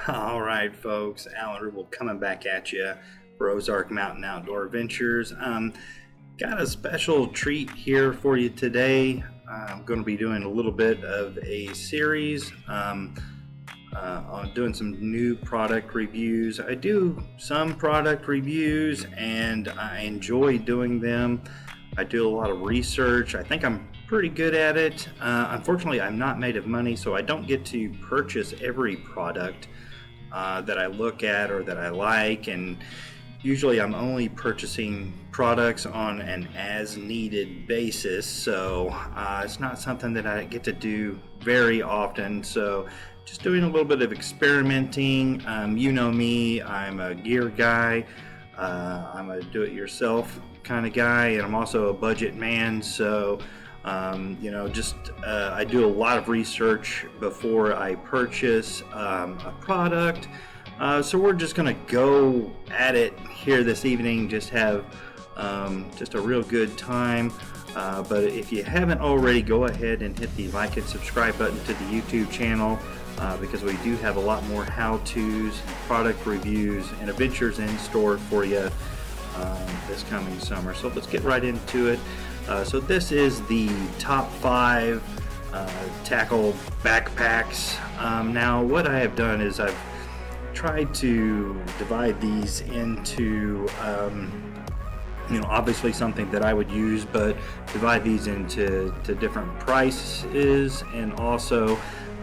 All right, folks. Alan Rubel coming back at you for Ozark Mountain Outdoor Ventures. Got a special treat here for you today. I'm going to be doing a little bit of a series on doing some new product reviews. I do some product reviews and I enjoy doing them. I do a lot of research. I think I'm pretty good at it. Unfortunately, I'm not made of money, so I don't get to purchase every product that I look at or that I like, and usually I'm only purchasing products on an as-needed basis, so it's not something that I get to do very often. So just doing a little bit of experimenting. You know me, I'm a gear guy. I'm a do-it-yourself kind of guy, and I'm also a budget man, so I do a lot of research before I purchase a product. So we're just going to go at it here this evening, just have just a real good time. But if you haven't already, go ahead and hit the like and subscribe button to the YouTube channel because we do have a lot more how-tos, product reviews, and adventures in store for you this coming summer. So let's get right into it. So this is the top 5 tackle backpacks. Now what I have done is I've tried to divide these into obviously something that I would use, but divide these into different prices, and also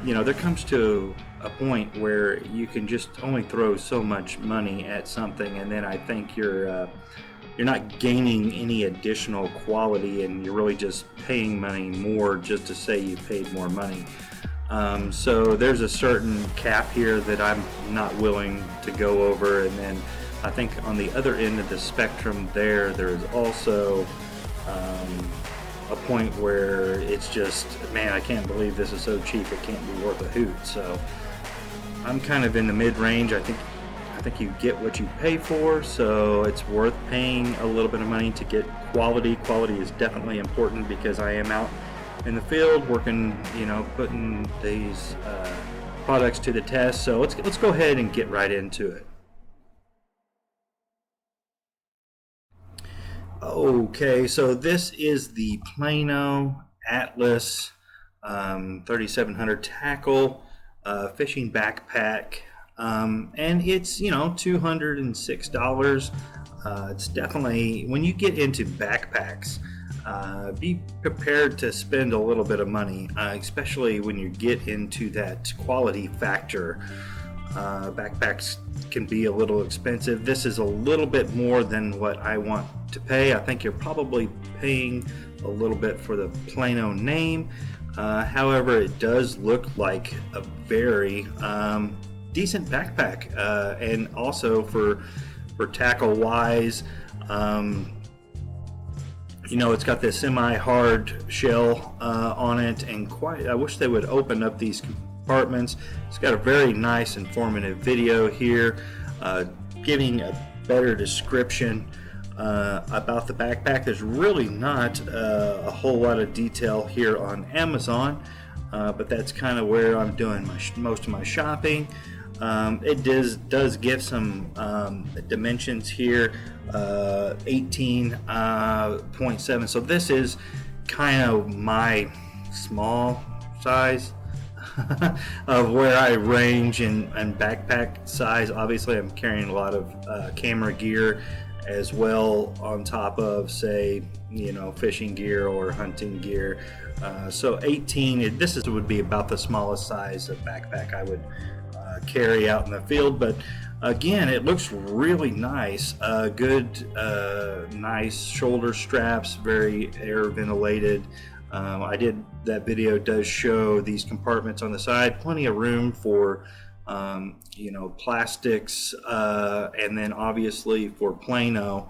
there comes to a point where you can just only throw so much money at something, and then I think you're not gaining any additional quality, and you're really just paying money more just to say you paid more money. So there's a certain cap here that I'm not willing to go over, and then I think on the other end of the spectrum there is also a point where it's just, man, I can't believe this is so cheap, it can't be worth a hoot. So I'm kind of in the mid-range. I think you get what you pay for, so it's worth paying a little bit of money to get quality. Quality is definitely important because I am out in the field working, putting these products to the test. So let's go ahead and get right into it. Okay, so this is the Plano Atlas 3700 tackle fishing backpack. And it's $206. It's definitely, when you get into backpacks, be prepared to spend a little bit of money, especially when you get into that quality factor. Backpacks can be a little expensive. This is a little bit more than what I want to pay. I think you're probably paying a little bit for the Plano name. However, it does look like a very decent backpack, and also for tackle wise, it's got this semi-hard shell on it, and I wish they would open up these compartments. It's got a very nice informative video here giving a better description about the backpack. There's really not a whole lot of detail here on Amazon, but that's kind of where I'm doing most of my shopping. It does give some dimensions here, 18.7. So this is kind of my small size of where I range in backpack size. Obviously, I'm carrying a lot of camera gear as well on top of, say, fishing gear or hunting gear. So 18. This would be about the smallest size of backpack I would carry out in the field, but again, it looks really nice. Good, nice shoulder straps, very air ventilated. That video does show these compartments on the side, plenty of room for plastics, and then obviously for Plano,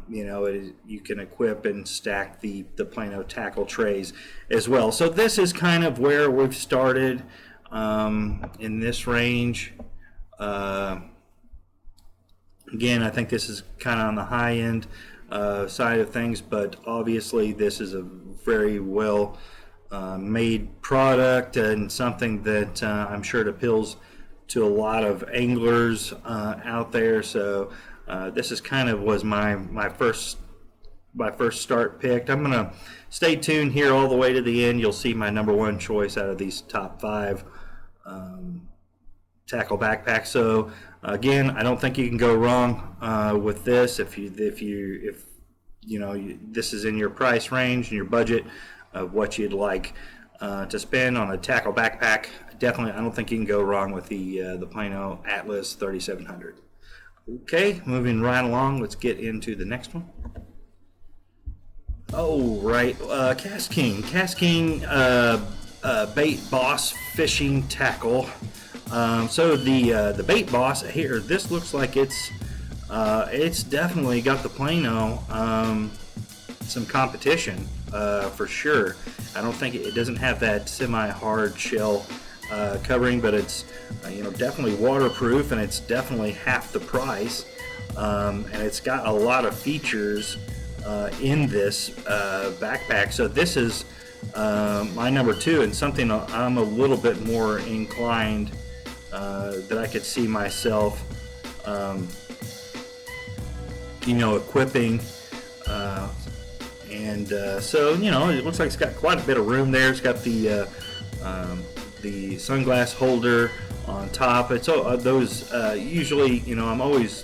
you can equip and stack the Plano tackle trays as well. So this is kind of where we've started in this range. Again, I think this is kind of on the high end side of things, but obviously this is a very well made product and something that I'm sure it appeals to a lot of anglers out there. So this is kind of was my first start picked. I'm gonna stay tuned here all the way to the end. You'll see my number one choice out of these top 5 tackle backpacks. So again, I don't think you can go wrong with this. If this is in your price range and your budget of what you'd like to spend on a tackle backpack, definitely I don't think you can go wrong with the Plano Atlas 3700. Okay, moving right along, let's get into the next one. Oh, right, Cast King Bait Boss fishing tackle. So the Bait Boss here, this looks like it's definitely got the Plano some competition for sure. I don't think it doesn't have that semi-hard shell covering, but it's definitely waterproof, and it's definitely half the price, and it's got a lot of features in this backpack. So this is my number 2, and something I'm a little bit more inclined that I could see myself equipping, and so it looks like it's got quite a bit of room there. It's got the sunglass holder on top. It's those usually I'm always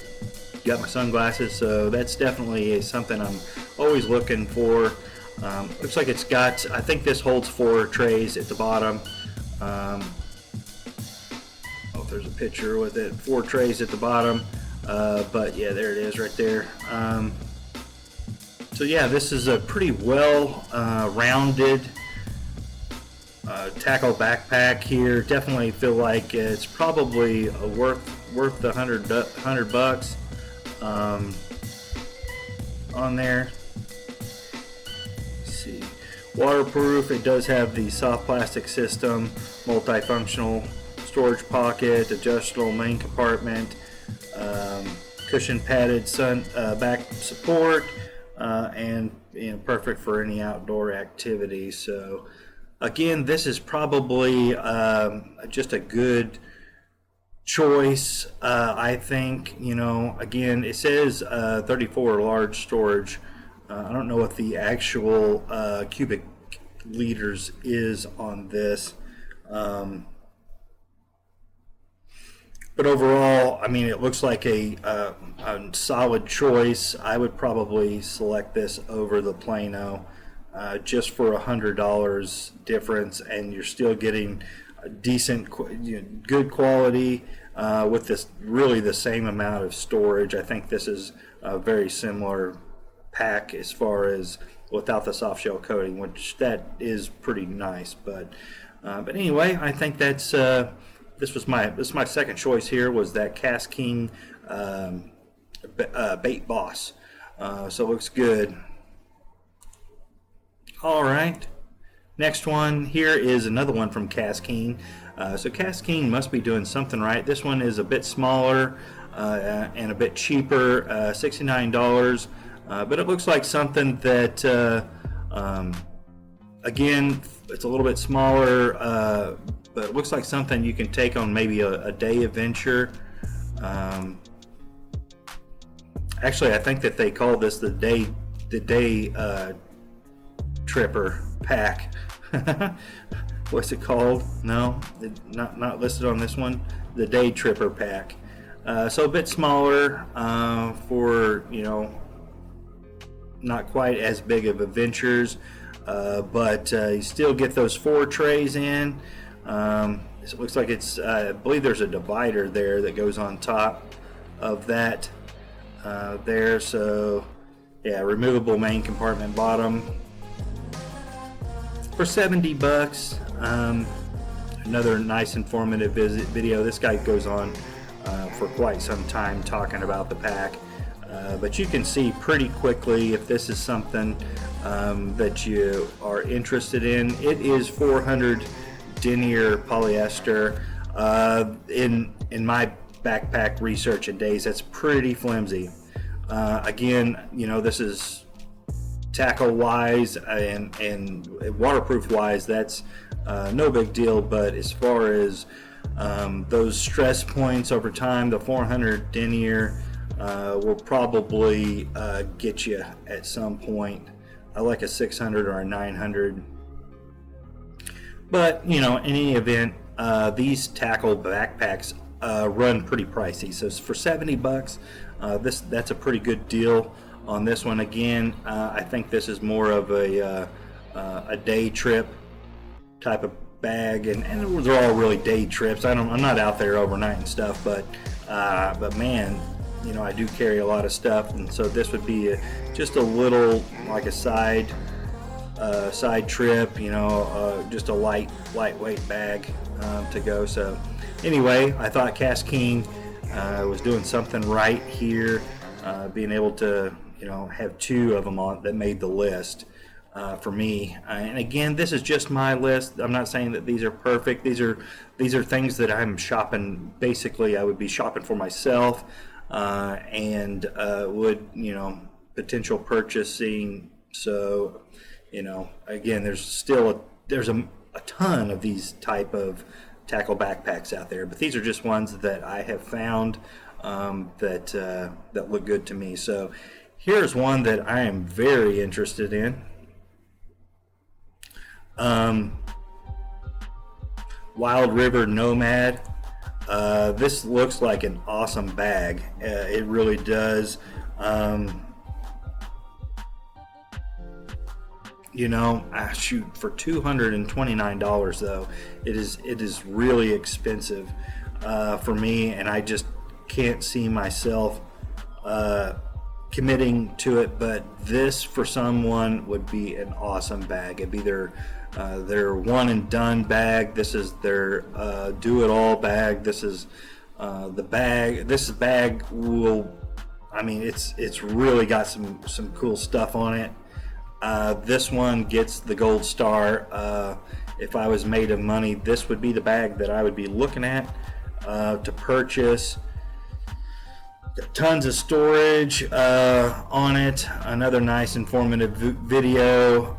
got my sunglasses, so that's definitely something I'm always looking for. Looks like it's got, I think this holds 4 trays at the bottom. There's a picture with it, 4 trays at the bottom, but yeah, there it is right there. So yeah, this is a pretty well rounded tackle backpack here. Definitely feel like it's probably worth the $100 bucks on there. Let's see, waterproof. It does have the soft plastic system, multifunctional storage pocket, adjustable main compartment, cushion padded sun back support, and perfect for any outdoor activity. So again, this is probably just a good choice. I think, again, it says 34 large storage. I don't know what the actual cubic liters is on this. But overall, I mean, it looks like a solid choice. I would probably select this over the Plano, just for $100 difference, and you're still getting a decent, good quality with this really the same amount of storage. I think this is a very similar pack as far as without the soft shell coating, which that is pretty nice. But anyway, I think that's. This was my second choice here, was that Cast King Bait Boss. So it looks good. All right. Next one here is another one from Cast King. So Cast King must be doing something right. This one is a bit smaller and a bit cheaper, $69. But it looks like something that, again, it's a little bit smaller, but it looks like something you can take on maybe a day adventure. Actually, I think that they call this the day tripper pack. What's it called? No, not listed on this one. The day tripper pack. So a bit smaller for not quite as big of adventures, but you still get those 4 trays in. It looks like it's, I believe there's a divider there that goes on top of that there. So yeah, removable main compartment bottom for $70. Another nice informative video. This guy goes on for quite some time talking about the pack, but you can see pretty quickly if this is something that you are interested in. It is 400 denier polyester. In my backpack research and days, that's pretty flimsy. Again, this is tackle wise and waterproof wise, that's no big deal, but as far as Those stress points over time, the 400 denier will probably get you at some point. I like a 600 or a 900. But, in any event, these tackle backpacks run pretty pricey. So for $70, that's a pretty good deal on this one. Again, I think this is more of a day trip type of bag, and they're all really day trips. I'm not out there overnight and stuff, but man, I do carry a lot of stuff, and so this would be just a little like a side trip, just a lightweight bag to go. So anyway, I thought Cass King was doing something right here, being able to have two of them on that made the list for me. And again, this is just my list. I'm not saying that these are perfect. These are things that I'm shopping. Basically, I would be shopping for myself, and would potential purchasing. So again, there's a ton of these type of tackle backpacks out there, but these are just ones that I have found that look good to me. So here's one that I am very interested in. Wild River Nomad. This looks like an awesome bag. It really does. Shoot, for $229 though, it is really expensive for me, and I just can't see myself committing to it. But this for someone would be an awesome bag. It'd be their one and done bag. This is their do it all bag. This is the bag. This bag will, it's really got some cool stuff on it. This one gets the gold star. If I was made of money, this would be the bag that I would be looking at to purchase. Got tons of storage on it. Another nice informative video.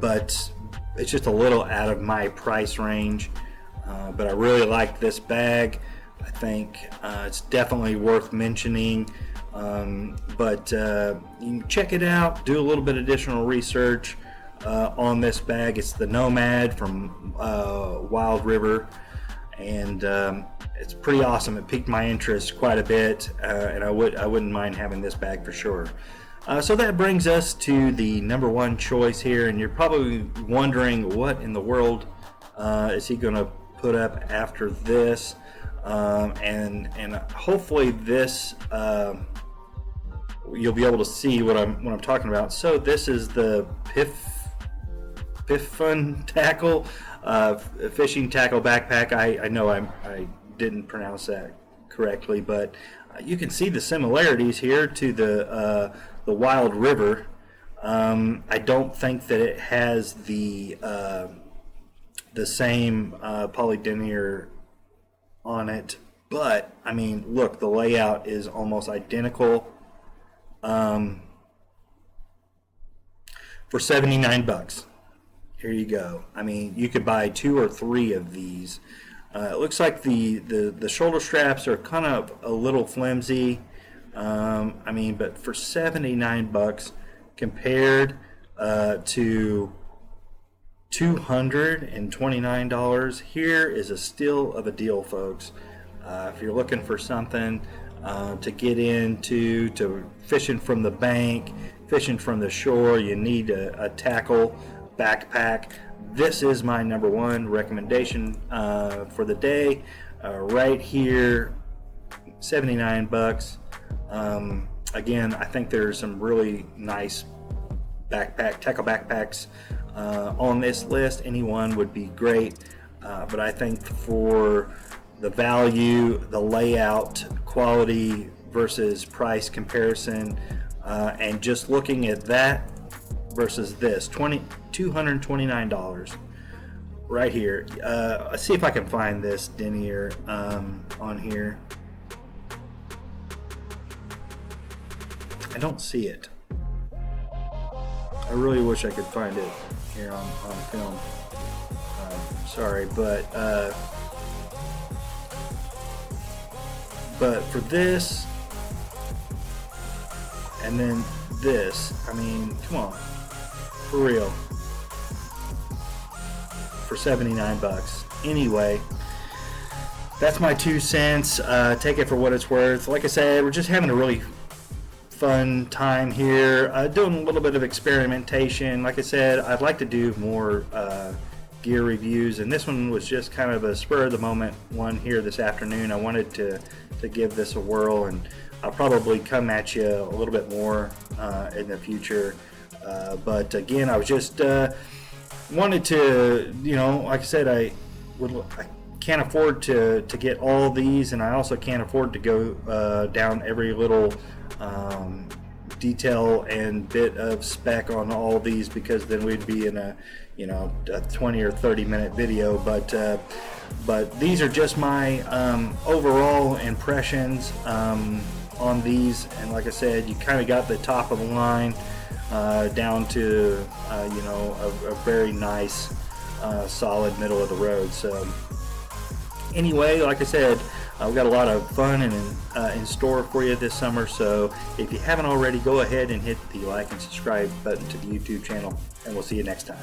But it's just a little out of my price range. But I really like this bag. I think it's definitely worth mentioning. But you can check it out, do a little bit of additional research on this bag. It's the Nomad from Wild River, and it's pretty awesome. It piqued my interest quite a bit, and I wouldn't mind having this bag for sure. So that brings us to the number one choice here, and you're probably wondering what in the world is he going to put up after this. And hopefully this you'll be able to see what I'm talking about. So this is the Piffun tackle, fishing tackle backpack. I know I didn't pronounce that correctly, but you can see the similarities here to the Wild River. I don't think that it has the same polydenier on it, but look, the layout is almost identical. For $79, here you go. You could buy 2 or 3 of these. It looks like the shoulder straps are kind of a little flimsy. But for $79 compared to $229, here is a steal of a deal, folks. If you're looking for something to get into, to fishing from the bank, fishing from the shore, you need a tackle backpack. This is my number one recommendation for the day. Right here, $79. Again, I think there's some really nice tackle backpacks on this list. Any one would be great, but I think for the value, the layout, quality versus price comparison, and just looking at that versus this, $229 right here. Let's see if I can find this denier on here. I don't see it. I really wish I could find it here on film. Sorry, but for this and then this, I mean, come on, for real, for 79 bucks. Anyway, that's my 2 cents. Take it for what it's worth. Like I said, we're just having a really fun time here, doing a little bit of experimentation. Like I said, I'd like to do more gear reviews, and this one was just kind of a spur of the moment one here this afternoon. I wanted to give this a whirl, and I'll probably come at you a little bit more in the future. But again, I was just wanted to, you know, like I said, I can't afford to get all these, and I also can't afford to go down every little detail and bit of spec on all these, because then we'd be in a 20 or 30 minute video. But these are just my overall impressions on these, and like I said, you kind of got the top of the line down to a very nice solid middle of the road. So anyway, like I said, we've got a lot of fun and in store for you this summer. So if you haven't already, go ahead and hit the like and subscribe button to the YouTube channel, and we'll see you next time.